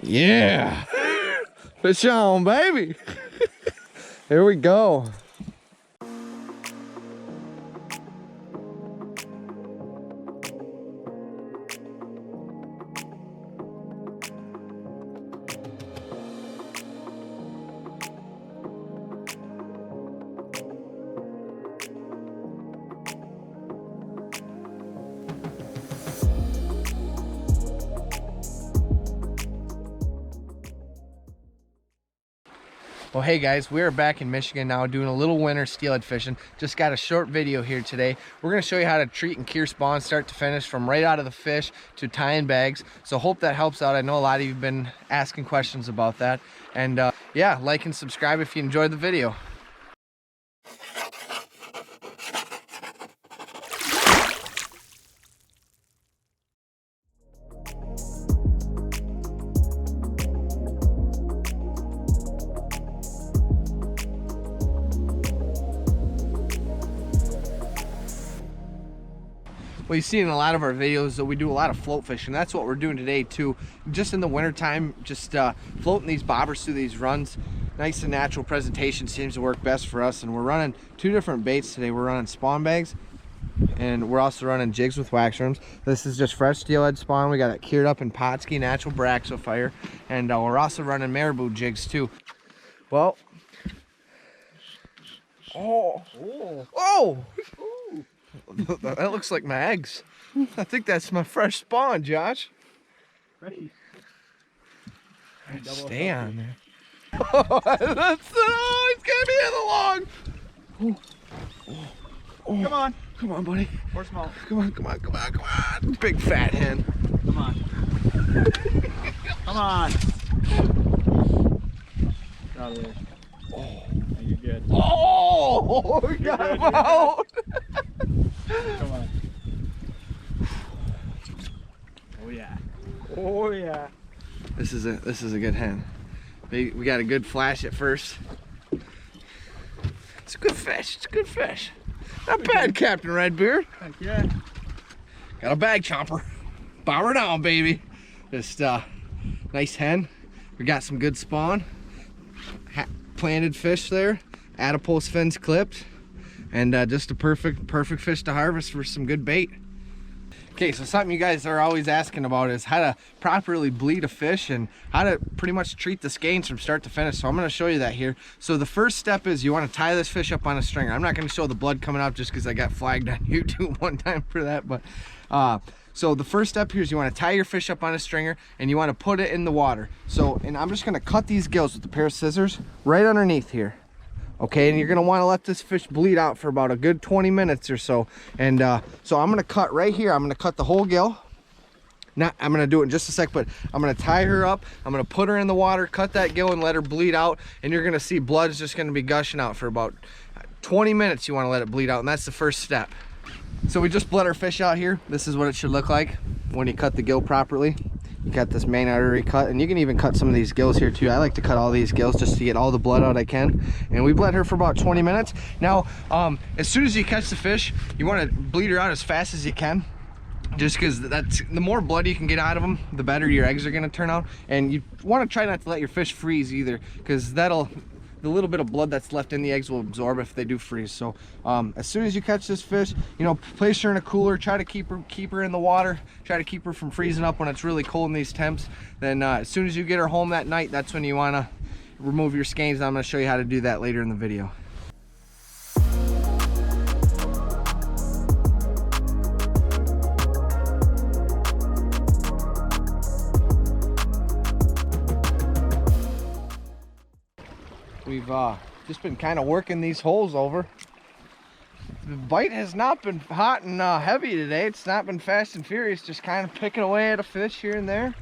Yeah. Fish on, baby. Here we go. Well, hey guys, we are back in Michigan now doing a little winter steelhead fishing. Just got a short video here today. We're going to show you how to treat and cure spawn start to finish, from right out of the fish to tying bags. So hope that helps out. I know a lot of you have been asking questions about that. And yeah, like and subscribe if you enjoyed the video. Well, you see in a lot of our videos that we do a lot of float fishing. That's what we're doing today too. Just in the winter time, just floating these bobbers through these runs. Nice and natural presentation seems to work best for us. And we're running two different baits today. We're running spawn bags, and we're also running jigs with wax worms. This is just fresh steelhead spawn. We got it cured up in Pautzke natural Braxo and we're also running marabou jigs too. Well, oh. That looks like my eggs. I think that's my fresh spawn, Josh. Ready. Stay on there. Oh, he's gonna be in the long. Come on. Come on, buddy. Or small. Come on. Big fat hen. Come on. Come on. Get out of there. Oh, you're good. Oh, we got him out. Come on. Oh yeah. Oh yeah. This is a good hen. We got a good flash at first. It's a good fish. Not bad, Captain Redbeard. Heck yeah. Got a bag chomper. Bow her down, baby. Just nice hen. We got some good spawn. Planted fish there. Adipose fins clipped. And just a perfect fish to harvest for some good bait. Okay, so something you guys are always asking about is how to properly bleed a fish and how to pretty much treat the skeins from start to finish. So I'm going to show you that here. So the first step is you want to tie this fish up on a stringer. I'm not going to show the blood coming out just because I got flagged on YouTube one time for that. But so the first step here is you want to tie your fish up on a stringer and you want to put it in the water. So, and I'm just going to cut these gills with a pair of scissors right underneath here. Okay, and you're gonna want to let this fish bleed out for about a good 20 minutes or so. And so I'm gonna cut right here. I'm gonna cut the whole gill. I'm gonna do it in just a sec, but I'm gonna tie her up. I'm gonna put her in the water, cut that gill, and let her bleed out. And you're gonna see blood is just gonna be gushing out for about 20 minutes. You want to let it bleed out, and that's the first step. So we just bled our fish out here. This is what it should look like when you cut the gill properly. You got this main artery cut, and you can even cut some of these gills here too. I like to cut all these gills just to get all the blood out I can. And we bled her for about 20 minutes. Now, as soon as you catch the fish, you want to bleed her out as fast as you can. Just because that's the more blood you can get out of them, the better your eggs are going to turn out. And you want to try not to let your fish freeze either, because the little bit of blood that's left in the eggs will absorb if they do freeze. So as soon as you catch this fish, you know, place her in a cooler, try to keep her in the water, try to keep her from freezing up when it's really cold in these temps. Then as soon as you get her home that night, that's when you want to remove your skeins. I'm going to show you how to do that later in the video. We've just been kind of working these holes over. The bite has not been hot and heavy today. It's not been fast and furious, just kind of picking away at a fish here and there.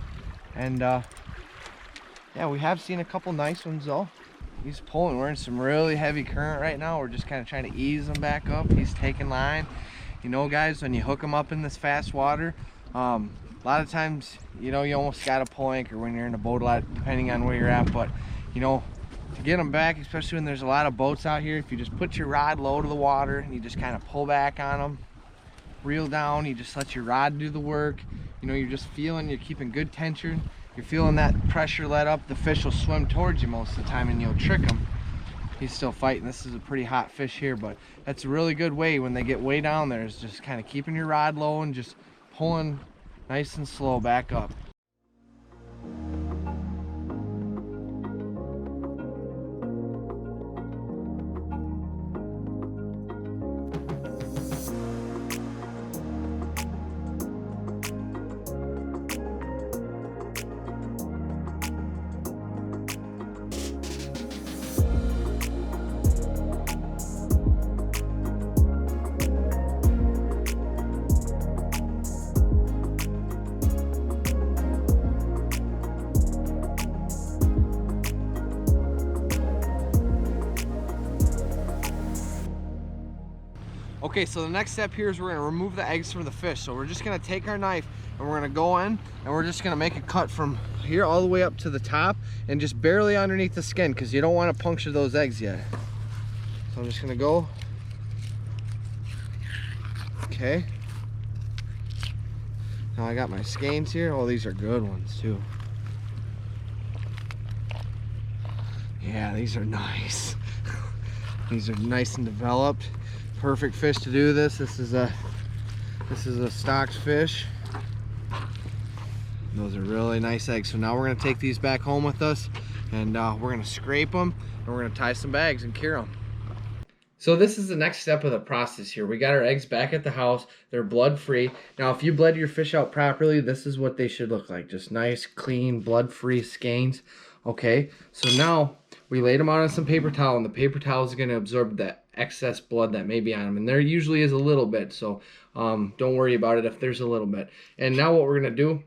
And yeah, we have seen a couple nice ones though. He's pulling. We're in some really heavy current right now. We're just kind of trying to ease him back up. He's taking line. You know, guys, when you hook him up in this fast water, a lot of times, you know, you almost got to pull anchor when you're in a boat a lot, depending on where you're at. But, you know, to get them back, especially when there's a lot of boats out here, if you just put your rod low to the water and you just kind of pull back on them, reel down, you just let your rod do the work. You know, you're just feeling, you're keeping good tension, you're feeling that pressure let up, the fish will swim towards you most of the time and you'll trick them. He's still fighting. This is a pretty hot fish here, but that's a really good way when they get way down there, is just kind of keeping your rod low and just pulling nice and slow back up. Okay, so the next step here is we're gonna remove the eggs from the fish. So we're just gonna take our knife and we're gonna go in and we're just gonna make a cut from here all the way up to the top and just barely underneath the skin, because you don't want to puncture those eggs yet. So I'm just gonna go. Okay. Now I got my skeins here. Oh, these are good ones too. Yeah, these are nice. These are nice and developed. Perfect fish to do this. This is a stocked fish. Those are really nice eggs. So now we're gonna take these back home with us, and we're gonna scrape them, and we're gonna tie some bags and cure them. So this is the next step of the process here. We got our eggs back at the house. They're blood free. Now if you bled your fish out properly, this is what they should look like. Just nice, clean, blood free skeins. Okay, so now we laid them out on some paper towel, and the paper towel is gonna absorb that excess blood that may be on them, and there usually is a little bit, so don't worry about it if there's a little bit. And now what we're gonna do,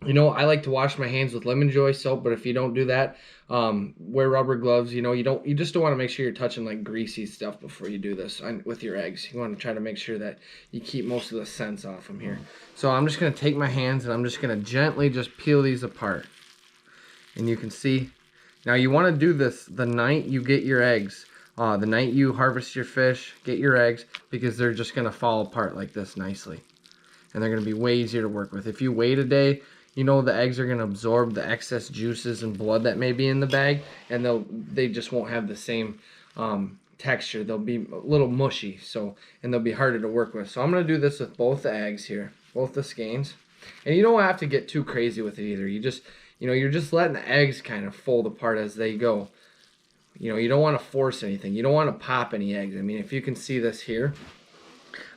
you know, I like to wash my hands with lemon joy soap, but if you don't do that, wear rubber gloves. You know, you just don't want to make sure you're touching like greasy stuff before you do this with your eggs. You want to try to make sure that you keep most of the scents off them here. So I'm just gonna take my hands and I'm just gonna gently just peel these apart, and you can see. Now you want to do this the night you get your eggs. The night you harvest your fish, get your eggs, because they're just going to fall apart like this nicely. And they're going to be way easier to work with. If you wait a day, you know the eggs are going to absorb the excess juices and blood that may be in the bag, and they just won't have the same texture. They'll be a little mushy, and they'll be harder to work with. So I'm going to do this with both the eggs here, both the skeins. And you don't have to get too crazy with it either. You just, you're just letting the eggs kind of fold apart as they go. You know, you don't want to force anything. You don't want to pop any eggs. I mean, if you can see this here,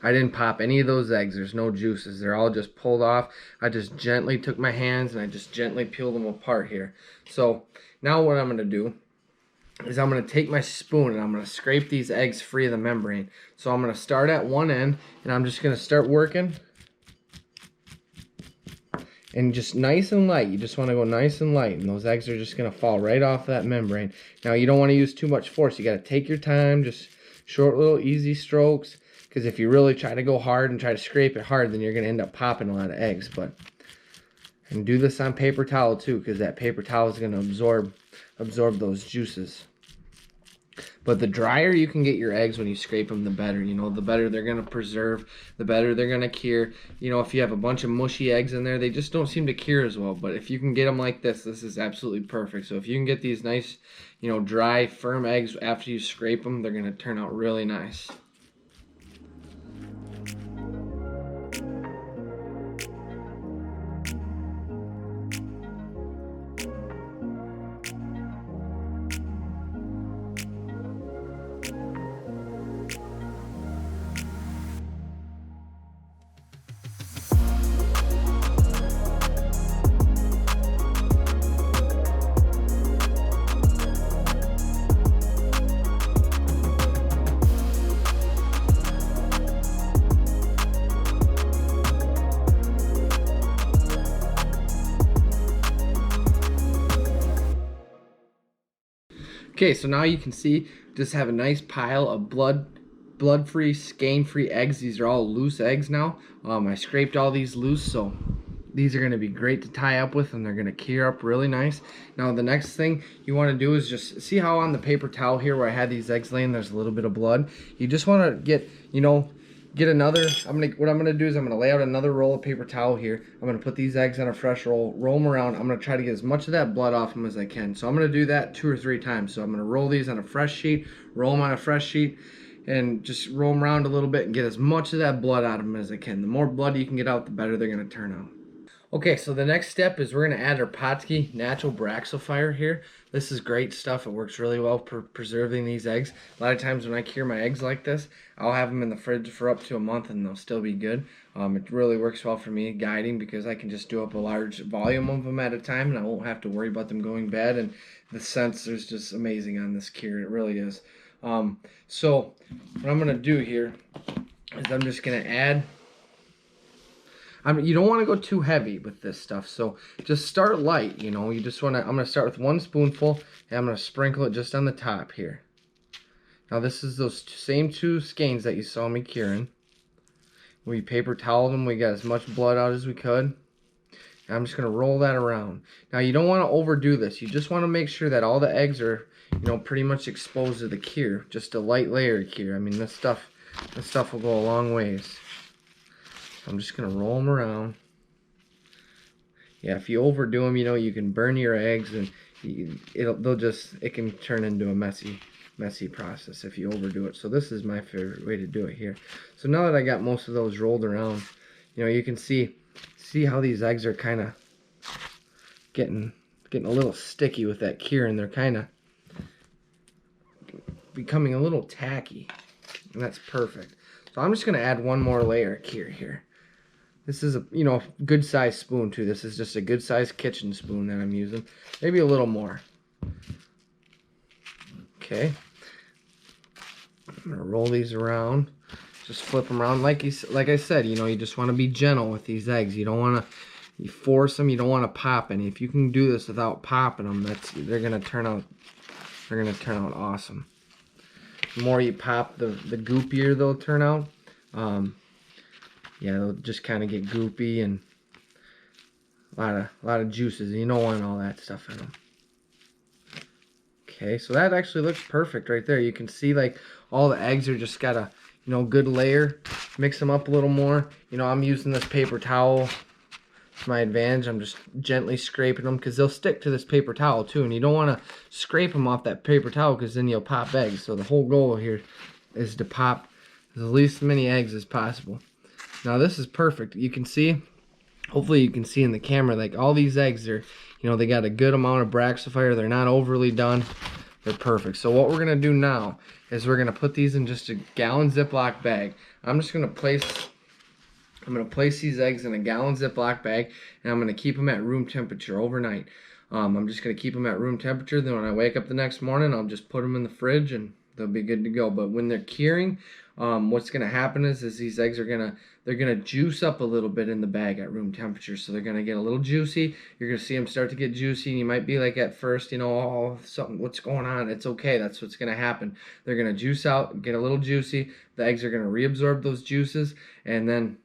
I didn't pop any of those eggs. There's no juices. They're all just pulled off. I just gently took my hands and I just gently peeled them apart here. So now what I'm going to do is I'm going to take my spoon and I'm going to scrape these eggs free of the membrane. So I'm going to start at one end and I'm just going to start working. And just nice and light. You just want to go nice and light, and those eggs are just going to fall right off that membrane. Now you don't want to use too much force. You got to take your time, just short little easy strokes, because if you really try to go hard and try to scrape it hard, then you're going to end up popping a lot of eggs. And do this on paper towel too, because that paper towel is going to absorb those juices. But the drier you can get your eggs when you scrape them, the better. You know, the better they're going to preserve, the better they're going to cure. You know, if you have a bunch of mushy eggs in there, they just don't seem to cure as well. But if you can get them like this, this is absolutely perfect. So if you can get these nice, dry, firm eggs after you scrape them, they're going to turn out really nice. Okay, so now you can see, just have a nice pile of blood-free, skein-free eggs. These are all loose eggs now. I scraped all these loose, so these are going to be great to tie up with, and they're going to cure up really nice. Now the next thing you want to do is just see how on the paper towel here where I had these eggs laying, there's a little bit of blood. You just want to get, get another, what I'm gonna do is I'm gonna lay out another roll of paper towel here. I'm gonna put these eggs on a fresh roll, roll them around. I'm gonna try to get as much of that blood off them as I can. So I'm gonna do that 2 or 3 times. So I'm gonna roll these on a fresh sheet, roll them on a fresh sheet, and just roll them around a little bit and get as much of that blood out of them as I can. The more blood you can get out, the better they're gonna turn out. Okay, so the next step is we're going to add our Pautzke natural braxifier here. This is great stuff. It works really well for preserving these eggs. A lot of times when I cure my eggs like this, I'll have them in the fridge for up to a month and they'll still be good. It really works well for me guiding because I can just do up a large volume of them at a time and I won't have to worry about them going bad. And the scent is just amazing on this cure. It really is. So what I'm going to do here is I'm just going to add... you don't want to go too heavy with this stuff, so just start light, you know. You just want to, I'm going to start with 1 spoonful, and I'm going to sprinkle it just on the top here. Now this is those same 2 skeins that you saw me curing. We paper toweled them, we got as much blood out as we could. And I'm just going to roll that around. Now you don't want to overdo this, you just want to make sure that all the eggs are, you know, pretty much exposed to the cure. Just a light layer of cure. I mean, this stuff will go a long ways. I'm just going to roll them around. Yeah, if you overdo them, you know, you can burn your eggs and it can turn into a messy process if you overdo it. So this is my favorite way to do it here. So now that I got most of those rolled around, you know, you can see how these eggs are kind of getting a little sticky with that cure, and they're kind of becoming a little tacky, and that's perfect. So I'm just going to add 1 more layer of cure here. This is a, you know, good size spoon too. This is just a good size kitchen spoon that I'm using. Maybe a little more. Okay. I'm gonna roll these around. Just flip them around. Like I said, you know, you just want to be gentle with these eggs. You don't want to force them. You don't want to pop any. If you can do this without popping them, they're gonna turn out awesome. The more you pop, the goopier they'll turn out. Yeah, they'll just kind of get goopy and a lot of juices. You don't want all that stuff in them. Okay, so that actually looks perfect right there. You can see like all the eggs are just got a, you know, good layer. Mix them up a little more. You know, I'm using this paper towel. It's my advantage. I'm just gently scraping them because they'll stick to this paper towel too. And you don't want to scrape them off that paper towel because then you'll pop eggs. So the whole goal here is to pop as least many eggs as possible. Now this is perfect. You can see, hopefully you can see in the camera, like all these eggs are, you know, they got a good amount of braxifier. They're not overly done. They're perfect. So what we're gonna do now is we're gonna put these in just a gallon Ziploc bag. I'm just gonna place these eggs in a gallon Ziploc bag, and I'm gonna keep them at room temperature overnight. I'm just gonna keep them at room temperature. Then when I wake up the next morning, I'll just put them in the fridge and they'll be good to go. But when they're curing, what's gonna happen is these eggs are gonna juice up a little bit in the bag at room temperature. So they're gonna get a little juicy. You're gonna see them start to get juicy, and you might be like at first, you know, oh, what's going on? It's okay. That's what's gonna happen. They're gonna juice out, get a little juicy. The eggs are gonna reabsorb those juices, and then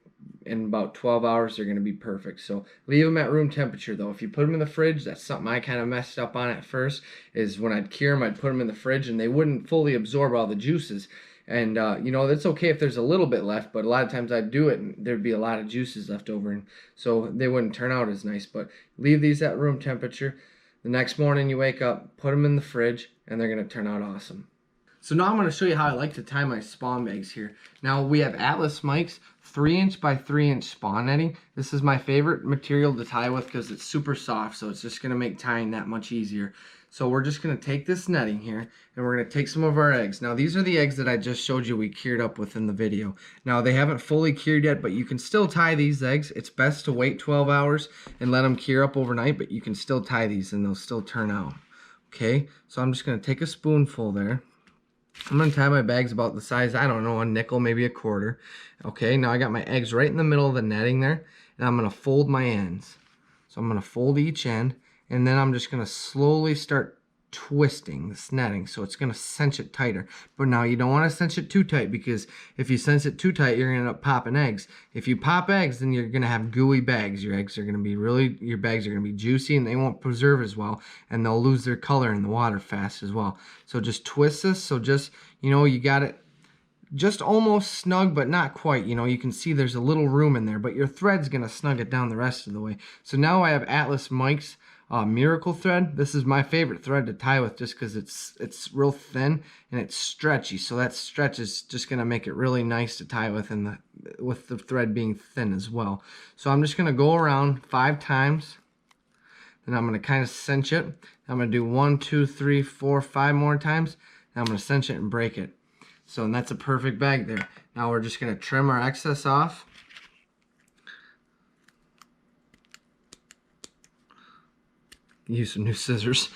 in about 12 hours they're going to be perfect. So leave them at room temperature though. If you put them in the fridge, that's something I kind of messed up on at first, is when I'd cure them, I'd put them in the fridge and they wouldn't fully absorb all the juices. And you know, that's okay if there's a little bit left, but a lot of times I'd do it and there'd be a lot of juices left over, and so they wouldn't turn out as nice. But leave these at room temperature. The next morning you wake up, put them in the fridge, and they're going to turn out awesome. So now I'm going to show you how I like to tie my spawn bags here. Now we have Atlas mics, 3" by 3" spawn netting. This is my favorite material to tie with because it's super soft, so it's just going to make tying that much easier. So we're just going to take this netting here, and we're going to take some of our eggs. Now these are the eggs that I just showed you we cured up with in the video. Now they haven't fully cured yet, but you can still tie these eggs. It's best to wait 12 hours and let them cure up overnight, but you can still tie these and they'll still turn out. Okay, so I'm just going to take a spoonful there. I'm going to tie my bags about the size, I don't know, a nickel, maybe a quarter. Okay, now I got my eggs right in the middle of the netting there, and I'm going to fold my ends. So I'm going to fold each end, and then I'm just going to slowly start twisting this netting, so it's going to cinch it tighter. But now you don't want to cinch it too tight, because if you cinch it too tight, you're going to end up popping eggs. If you pop eggs, then you're going to have gooey bags. Your bags are going to be juicy, and they won't preserve as well, and they'll lose their color in the water fast as well. So just twist this. So just, you know, you got it just almost snug, but not quite. You know, you can see there's a little room in there, but your thread's gonna snug it down the rest of the way. So now I have Atlas Mike's Miracle thread. This is my favorite thread to tie with, just because it's real thin and it's stretchy. So that stretch is just gonna make it really nice to tie with, and with the thread being thin as well. So I'm just gonna go around 5 times. Then I'm gonna kind of cinch it. I'm gonna do 1, 2, 3, 4, 5 more times. And I'm gonna cinch it and break it. So, and that's a perfect bag there. Now we're just gonna trim our excess off. Use some new scissors.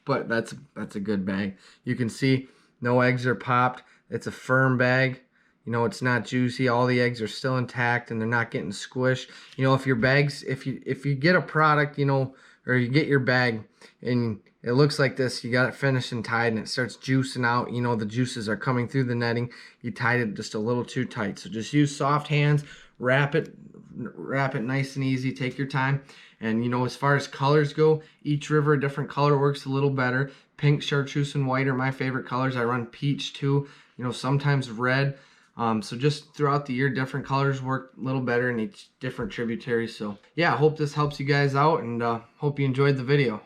But that's a good bag. You can see no eggs are popped. It's a firm bag. You know, it's not juicy. All the eggs are still intact and they're not getting squished. You know, if your bags, if you get a product, you know, or you get your bag and it looks like this, you got it finished and tied and it starts juicing out, you know, the juices are coming through the netting, you tied it just a little too tight. So just use soft hands, wrap it nice and easy, take your time. And you know, as far as colors go, each river a different color works a little better. Pink, chartreuse, and white are my favorite colors. I run peach too, you know, sometimes red. So just throughout the year, different colors work a little better in each different tributary. So yeah, I hope this helps you guys out, and hope you enjoyed the video.